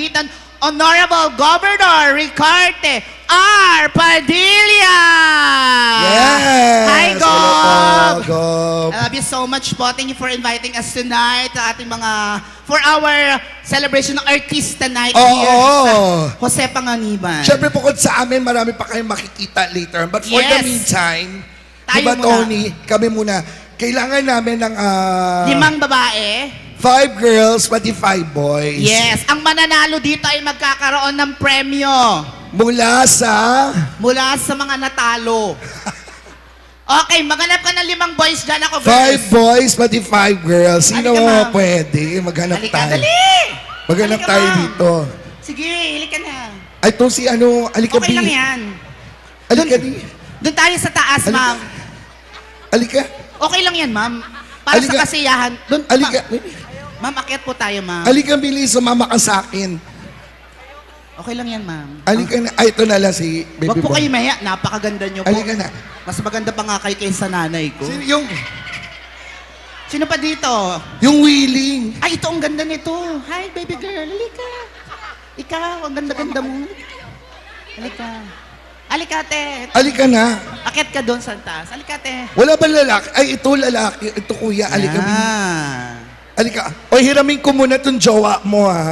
Kapitan Honorable Governor Ricarte R. Padilla! Yes! Hi, Hello Gov! po, Gov. I love you so much po. Thank you for inviting us tonight sa ating for our celebration ng Artista Night here sa Jose Panganiban. Siyempre bukod sa amin, marami pa kayong makikita later. But for the Yes. meantime, Tayo diba, muna. Tony, kami muna, kailangan namin ng 5 babae. 5 girls, pati 5 boys. Yes. Ang mananalo dito ay magkakaroon ng premyo Mula sa... mula sa mga natalo. Okay, maghanap ka ng 5 boys dyan. Ako, 5 girls. boys, pati 5 girls. Sino Halika, ma'am. pwede? Maghanap Halika, tayo. dali! Maghanap Halika, tayo ma'am. dito. Sige, halika na. Ay, to si ano, Alika Okay B. lang yan. Alika B. Doon tayo sa taas, Halika. ma'am. Alika. Okay lang yan, ma'am. Para Halika. sa kasiyahan. Doon, Alika. Ma'am, akyat po tayo, ma'am. Alika, bilis. Sumama ka sa akin. Okay lang yan, ma'am. Alika na. Ay, ito na lang si baby Wag po boy. kayo maya. Napakaganda nyo po. Alika na. Mas maganda pa nga kayo kaysa nanay ko. Sino Sino pa dito? yung wheeling. Ay, ito ang ganda nito. Hi, baby girl. Halika. Ikaw, ang ganda-ganda mo. Halika. Halika, ate. Alika na. Akyat ka doon sa taas. Halika, ate. Wala ba lalaki? Ay, ito lalaki. Ito kuya. Alika. Ah. Alika. Oy, hiramin ko muna itong jowa mo, ha.